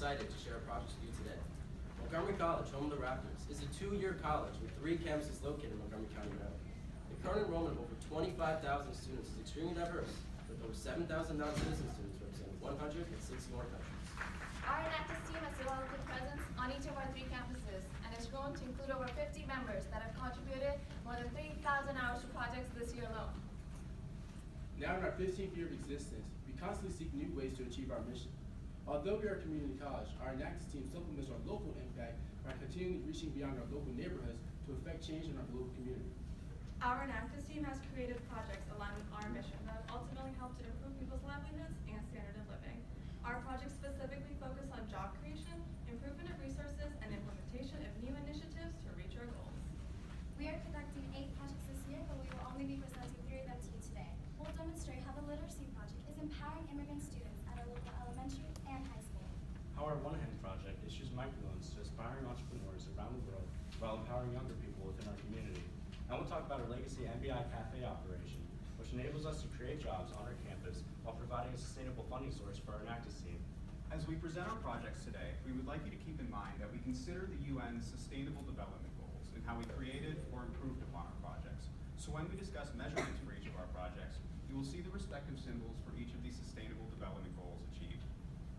excited to share a project with you today. Montgomery College, home of the Raptors, is a 2-year college with 3 campuses located in Montgomery County, Maryland. The current enrollment of over 25,000 students is extremely diverse, with over 7,000 non-citizen students representing 161 countries. Our Enactus team has developed a presence on each of our 3 campuses and has grown to include over 50 members that have contributed more than 3,000 hours to projects this year alone. Now in our 15th year of existence, we constantly seek new ways to achieve our mission. Although we are a community college, our Enactus team supplements our local impact by continually reaching beyond our local neighborhoods to affect change in our global community. Our Enactus team has created projects aligned with our mission that have ultimately helped to improve people's livelihoods and standard of living. Our projects specifically focus on job creation, improvement of resources, and implementation of new initiatives to reach our goals. We are conducting 8 projects this year, but we will only be presenting 3 of them to you today. We'll demonstrate how the literacy project is empowering immigrant students at our local elementary and high school. How our One Hand project issues microloans to aspiring entrepreneurs around the world while empowering younger people within our community. And we'll talk about our legacy MBI Cafe operation, which enables us to create jobs on our campus while providing a sustainable funding source for our Enactus team. As we present our projects today, we would like you to keep in mind that we consider the UN's Sustainable Development Goals and how we created or improved upon our projects. So when we discuss measurements for each of our projects, you will see the respective symbols for each of these Sustainable Development Goals achieved.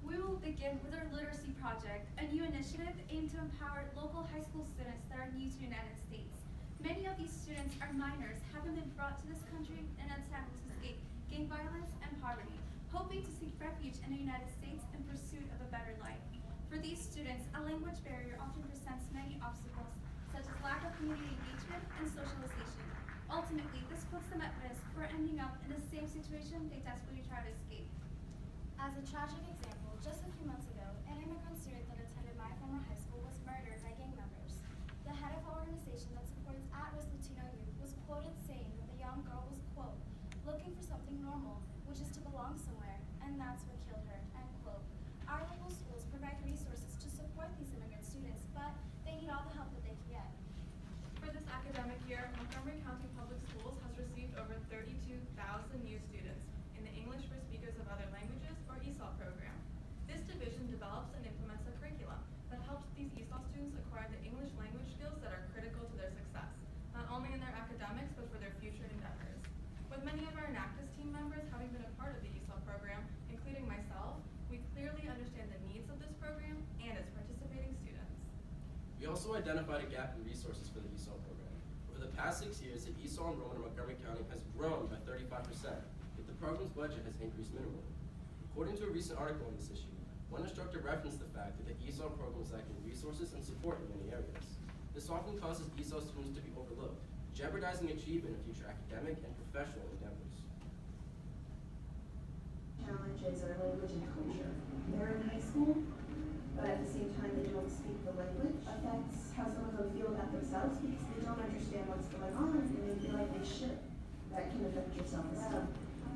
We will begin with our literacy project, a new initiative aimed to empower local high school students that are new to the United States. Many of these students are minors, having been brought to this country in an attempt to escape gang violence and poverty, hoping to seek refuge in the United States in pursuit of a better life. For these students, a language barrier often presents many obstacles, such as lack of community engagement and socialization. Ultimately, this puts them at risk for ending up in the same situation they desperately try to escape. As a tragic example, just a few months ago, an immigrant student that attended my former high school was murdered by gang members. The head of our organization that supports at-risk Latino youth was quoted saying that the young girl was, quote, looking for something normal, which is to belong somewhere, and that's what killed her, end quote. Our local schools provide resources to support these immigrant students, but they need all the help that they can get. For this academic year, Montgomery County Public Schools has received over 32,000 new students in the English for Speakers of Other Languages, or ESOL program. This division develops and implements a curriculum that helps these ESOL students acquire the English language skills that are critical to their success, not only in their academics, but for their future endeavors. With many of our Enactus team members having been a part of the ESOL program, including myself, we clearly understand the needs of this program and its participating students. We also identified a gap in resources for the ESOL program. Over the past 6 years, the ESOL enrollment in Montgomery County has grown by 35%, yet the program's budget has increased minimally. According to a recent article on this issue, one instructor referenced the fact that the ESOL program is lacking resources and support in many areas. This often causes ESOL students to be overlooked, jeopardizing achievement in future academic and professional endeavors. Challenges are language and culture. They're in high school, but at the same time they don't speak the language. Affects how some of them feel about themselves because they don't understand what's going on and they feel like they should. That can affect your self-esteem.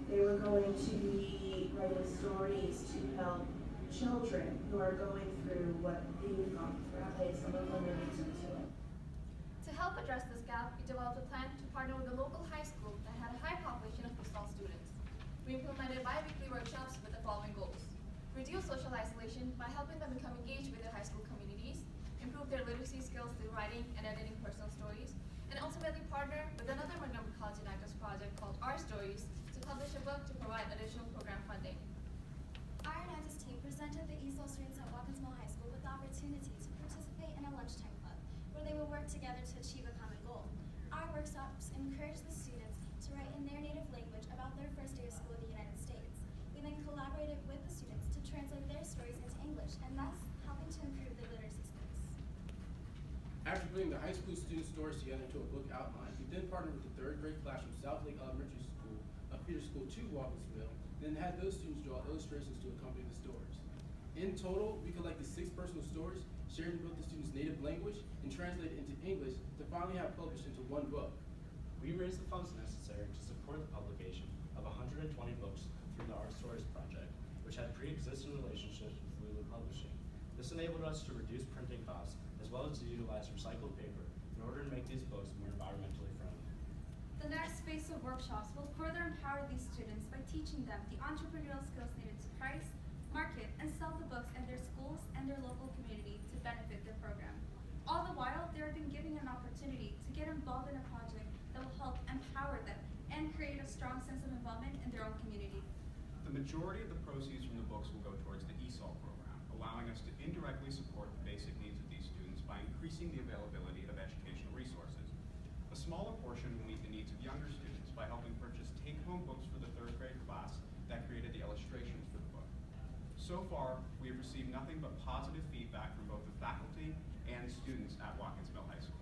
They were going to be writing stories to help children who are going through what they've gone through. Some of them are into it. To help address this gap, we developed a plan to partner with a local high school that had a high population of ESOL students. We implemented bi-weekly workshops with the following goals: reduce social isolation by helping them become engaged with their high school communities, improve their literacy skills through writing and editing personal stories, and ultimately partner with another Montgomery College Enactus project called Our Stories to publish a book to provide additional program funding. Our Enactus team presented the ESOL students at Watkins Mill High School with the opportunity to participate in a lunchtime club, where they will work together to achieve a common goal. Our workshops encourage the students to write in their native language about their first day of school in the United States. We then collaborated with the students to translate their stories into English, and thus helping to improve their literacy skills. After putting the high school student stories together into a book outline, we then partnered with the 3rd grade class from South Lake Elementary School of Peter School to Walkinsville, then had those students draw illustrations to accompany the stories. In total, we collected 6 personal stories, shared in both the students' native language, and translated into English to finally have published into one book. We raised the funds necessary to support the publication of 120 books through the Art Stories project, which had pre-existing relationships with Lulu Publishing. This enabled us to reduce printing costs as well as to utilize recycled paper in order to make these books more environmentally friendly. The next phase of workshops will further empower these students by teaching them the entrepreneurial skills needed to price, market, and sell the books in their schools and and their local community to benefit their program. All the while, they are being given an opportunity to get involved in a project that will help empower them and create a strong sense of involvement in their own community. The majority of the proceeds from the books will go towards the ESOL program, allowing us to indirectly support the basic needs of these students by increasing the availability of educational resources. A smaller portion will meet the needs of younger students by helping purchase take-home books for the third grade class that created the illustrations for the book. So far, we have received nothing but positive feedback from both the faculty and students at Watkins Mill High School.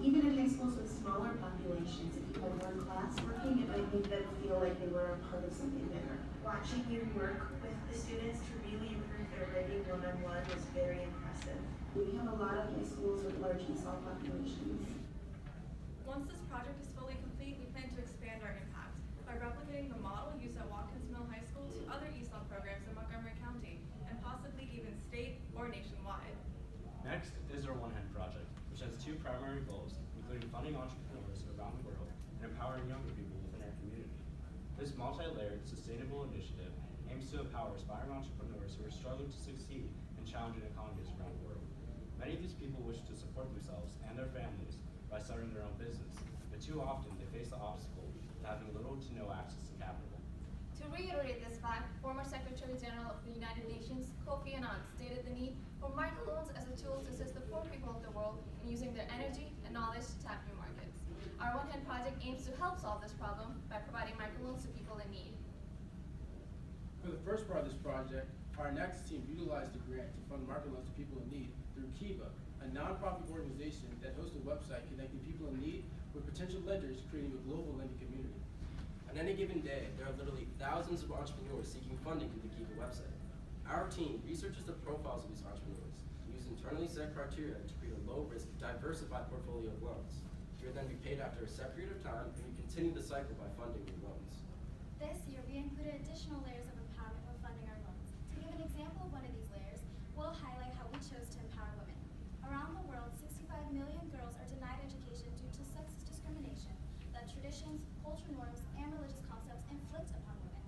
Even in high schools with smaller populations, if you had one class working, it might make them feel like they were a part of something bigger. Watching you work with the students to really improve their writing one-on-one was very impressive. We have a lot of high schools with large ESOL populations. Once this project is fully complete, we plan to expand our impact by replicating the model used at Watkins Mill High School to other ESOL programs in Montgomery County, and possibly even state or nationwide. Next is our One Hand Project, which has two primary goals, including funding entrepreneurs around the world and empowering younger people within our community. This multi-layered, sustainable initiative aims to empower aspiring entrepreneurs who are struggling to succeed in challenging economies around the world. Many of these people wish to support themselves and their families by starting their own business, but too often they face the obstacle of having little to no access to capital. To reiterate this fact, former Secretary General of the United Nations, Kofi Annan, stated the need for microloans as a tool to assist the poor people of the world in using their energy and knowledge to tap new markets. Our One Hand project aims to help solve this problem by providing microloans to people in need. For the first part of this project, our Enactus team utilized the grant to fund microloans to people in need through Kiva, a nonprofit organization that hosts a website connecting people in need with potential lenders, creating a global lending community. On any given day, there are literally thousands of entrepreneurs seeking funding through the Kiva website. Our team researches the profiles of these entrepreneurs and uses internally set criteria to create a low-risk, diversified portfolio of loans. We are then repaid after a set period of time, and we continue the cycle by funding new loans. This year, we included additional layers of empowerment when funding our loans. To give an example of one of these layers, we'll highlight how we chose to empower women. Around the world, 65 million girls are denied education due to sexist discrimination that traditions, cultural norms, and religious concepts inflict upon women.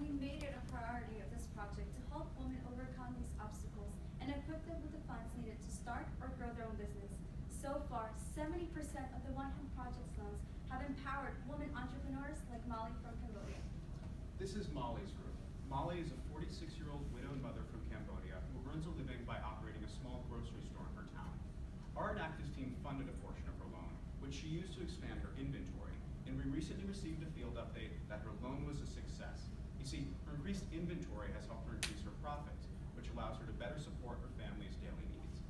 We made it a priority of this project to help women overcome these obstacles and equip them with the funds needed to start or grow their own business. So far, 70% of the One Hand Project's loans have empowered women entrepreneurs like Molly from Cambodia. This is Molly's group. Molly is a 46-year-old widowed mother from Cambodia who earns a living by operating a small grocery store in her town. Our Enactus team funded a portion of her loan, which she used to expand her inventory, and we recently received a field update that her loan was a success. You see, her increased inventory has helped her increase her profits, which allows her to better support her family's daily needs.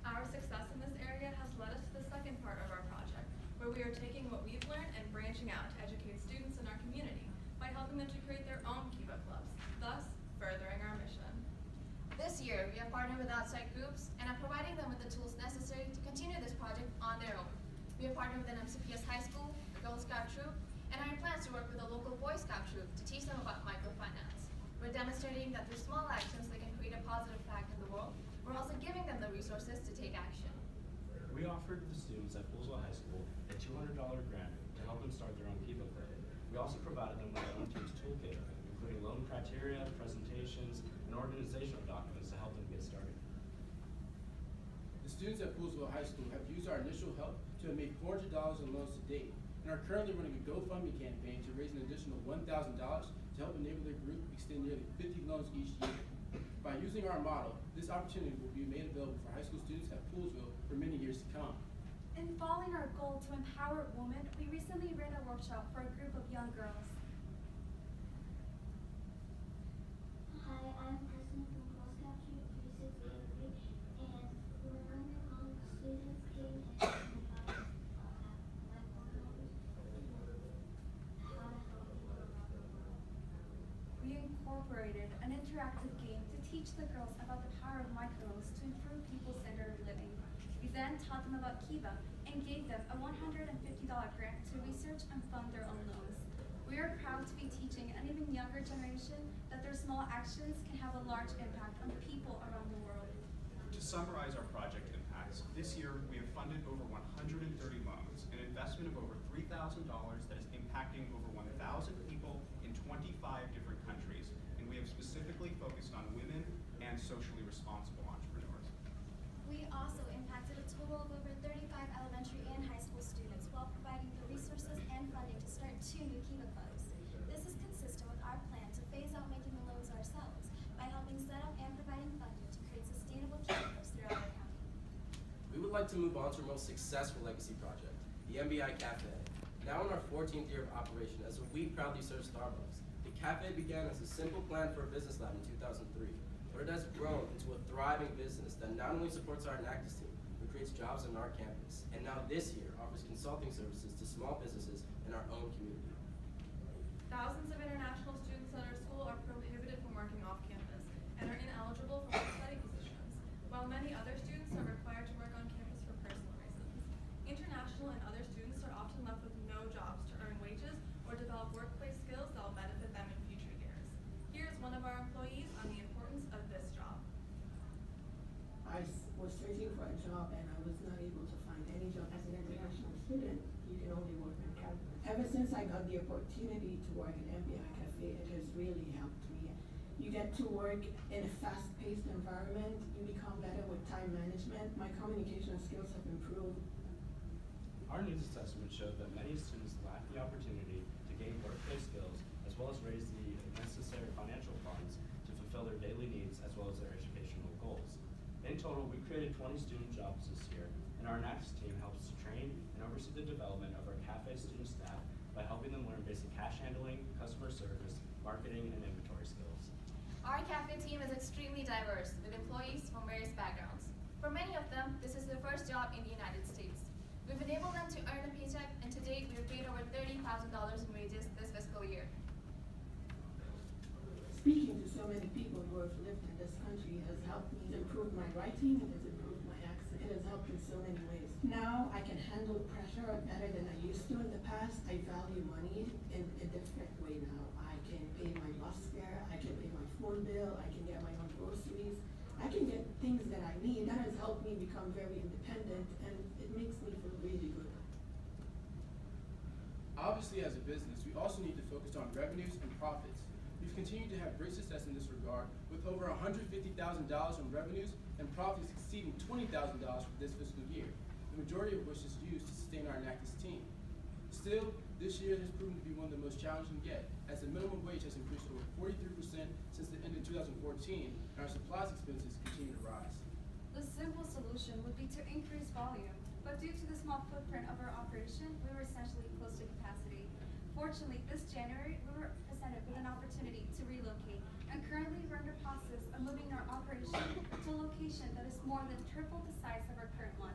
Our success in this area has led us to the second part of our project, where we are taking what we've learned and branching out to educate students in our community by helping them to create their own Kiva clubs, thus furthering our mission. This year, we have partnered with outside groups and are providing them with the tools necessary to continue this project on their own. We have partnered with an MCPS high school, a Girl Scout troop, and are in plans to work with a local Boy Scout troop to teach them about microfinance. We're demonstrating that through small actions they can create a positive impact in the world. We're also giving them the resources to take action. We offered the students at Poolsville High School a $200 grant to help them start their own Kiva club. We also provided them with our own team's toolkit, including loan criteria, presentations, and organizational documents to help them get started. The students at Poolsville High School have used our initial help to have made $400 in loans to date, and are currently running a GoFundMe campaign to raise an additional $1,000 to help enable their group extend nearly 50 loans each year. By using our model, this opportunity will be made available for high school students at Poolsville for many years to come. In following our goal to empower women, we recently ran a workshop for a group of young girls. Hi, I'm Kristen from Girl Scout Troop 3683, and when students came and asked me about my programs, how to help people around the world. We incorporated an interactive game to teach the girls about the power of microloans to improve people's standard of living. We then taught them about Kiva and gave them a $150 grant to research and fund their own loans. We are proud to be teaching an even younger generation that their small actions can have a large impact on people around the world. To summarize our project impacts, this year we have funded over 130 loans, an investment of over $3,000 that has impacted impacting over 1,000 people in 25 different countries, and we have specifically focused on women and socially responsible entrepreneurs. We also impacted a total of over 35 elementary and high school students while providing the resources and funding to start 2 new Kiva clubs. This is consistent with our plan to phase out making the loans ourselves by helping set up and providing funding to create sustainable Kiva clubs throughout our county. We would like to move on to our most successful legacy project, the MBI Cafe. Now in our 14th year of operation, as we proudly serve Starbucks. The cafe began as a simple plan for a business lab in 2003, but it has grown into a thriving business that not only supports our Enactus team, but creates jobs on our campus, and now this year offers consulting services to small businesses in our own community. Thousands of international students at our school are prohibited from working off campus and are ineligible for study positions, while many other students are required to work on campus for personal reasons. International and other students are often left with no jobs to earn wages or develop workplace skills that will benefit them in future years. Here is one of our employees on the importance of this job. Was searching for a job and I was not able to find any job. As an international student, you can only work on campus. Ever since I got the opportunity to work at MBI Cafe, it has really helped me. You get to work in a fast-paced environment, you become better with time management, my communication skills have improved. Our needs assessment showed that many students lack the opportunity to gain workplace skills as well as raise the necessary financial funds to fulfill their daily needs as well as their educational goals. In total, we created 20 student jobs this year, and our Enactus team helps to train and oversee the development of our cafe student staff by helping them learn basic cash handling, customer service, marketing, and inventory skills. Our cafe team is extremely diverse, with employees from various backgrounds. For many of them, this is their first job in the United States. We've enabled them to earn a paycheck, and to date, we've paid over $30,000 in wages this fiscal year. Speaking to so many people who have lived in this country has helped me improve my writing, it has improved my accent, it has helped in so many ways. Now I can handle pressure better than I used to in the past. I value money in a different way now. I can pay my bus fare, I can pay my phone bill, I can get my own groceries, I can get things that I need. That has helped me become very independent and it makes me feel really good. Obviously, as a business, we also need to focus on revenues and profits. We've continued to have great success in this regard, with over $150,000 in revenues and profits exceeding $20,000 for this fiscal year, the majority of which is used to sustain our Enactus team. Still, this year has proven to be one of the most challenging yet, as the minimum wage has increased over 43% since the end of 2014, and our supplies expenses continue to rise. The simple solution would be to increase volume, but due to the small footprint of our operation, we were essentially close to capacity. Fortunately, this January, we were presented with an opportunity to relocate, and currently we're in the process of moving our operation to a location that is more than triple the size of our current one.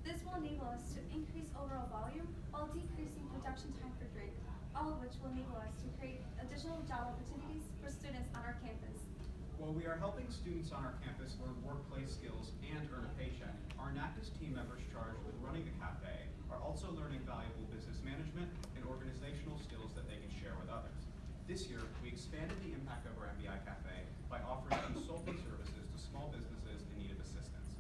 This will enable us to increase overall volume while decreasing production time per drink, all of which will enable us to create additional job opportunities for students on our campus. While we are helping students on our campus learn workplace skills and earn a paycheck, our Enactus team members charged with running the cafe are also learning valuable business management and organizational skills that they can share with others. This year, we expanded the impact of our MBI Cafe by offering consulting services to small businesses in need of assistance.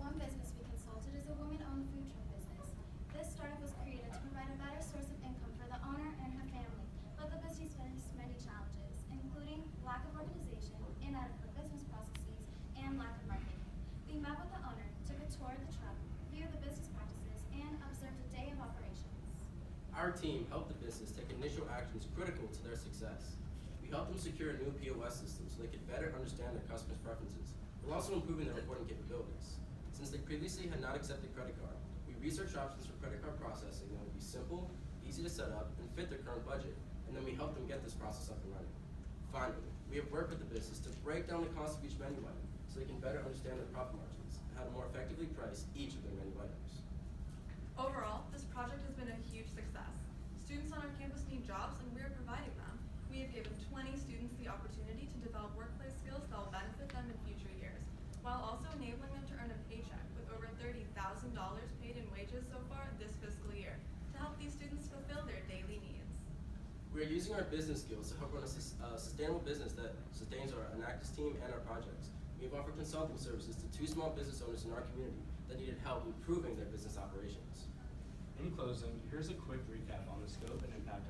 One business we consulted is a woman-owned food truck business. This startup was created to provide a better source of income for the owner and her family, but the business faced many challenges, including lack of organization, inadequate business processes, and lack of marketing. We met with the owner, took a tour of the truck, viewed the business practices, and observed a day of operations. Our team helped the business take initial actions critical to their success. We helped them secure a new POS system so they could better understand their customers' preferences, while also improving their reporting capabilities. Since they previously had not accepted credit card, we researched options for credit card processing that would be simple, easy to set up, and fit their current budget, and then we helped them get this process up and running. Finally, we have worked with the business to break down the cost of each menu item so they can better understand their profit margins and how to more effectively price each of their menu items. Overall, this project has been a huge success. Students on our campus need jobs, and we are providing them. We have given 20 students the opportunity to develop workplace skills that will benefit them in future years, while also enabling them to earn a paycheck with over $30,000 paid in wages so far this fiscal year to help these students fulfill their daily needs. We are using our business skills to help run a sustainable business that sustains our Enactus team and our projects. We have offered consulting services to 2 small business owners in our community that needed help improving their business operations. In closing, here's a quick recap on the scope and impact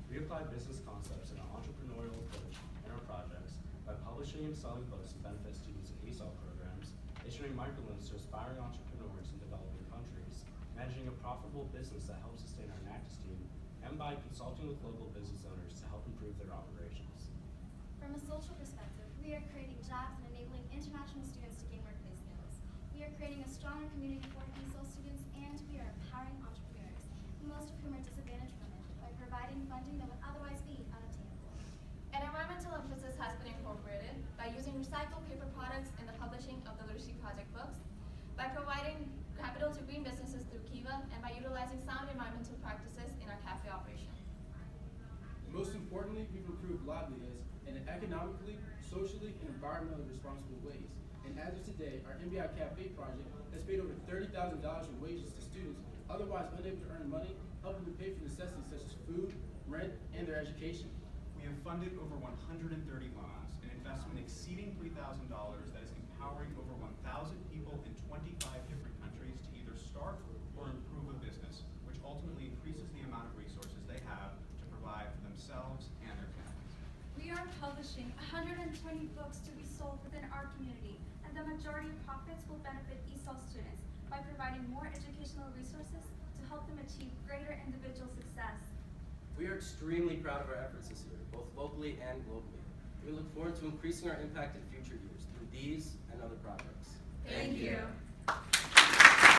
We apply business concepts and an entrepreneurial approach in our projects by publishing and selling books to benefit students in ESOL programs, issuing microloans to aspiring entrepreneurs in developing countries, managing a profitable business that helps sustain our Enactus team, and by consulting with local business owners to help improve their operations. From a social perspective, we are creating jobs and enabling international students to gain workplace skills. We are creating a stronger community for ESOL students, and we are empowering entrepreneurs, most of whom are disadvantaged women, by providing funding that would otherwise be unattainable. An environmental emphasis has been incorporated by using recycled paper products in the publishing of the Literacy Project books, by providing capital to green businesses through Kiva, and by utilizing sound environmental practices in our cafe operation. Most importantly, we've improved livelihoods in economically, socially, and environmentally responsible ways. And as of today, our MBI Cafe project has paid over $30,000 in wages to students otherwise unable to earn money, helping to pay for necessities such as food, rent, and their education. We have funded over 130 loans, an investment exceeding $3,000 that is empowering over 1,000 people in 25 different countries to either start or improve a business, which ultimately increases the amount of resources they have to provide for themselves and their families. We are publishing 120 books to be sold within our community, and the majority of profits will benefit ESOL students by providing more educational resources to help them achieve greater individual success. We are extremely proud of our efforts this year, both locally and globally. We look forward to increasing our impact in future years through these and other projects. Thank you.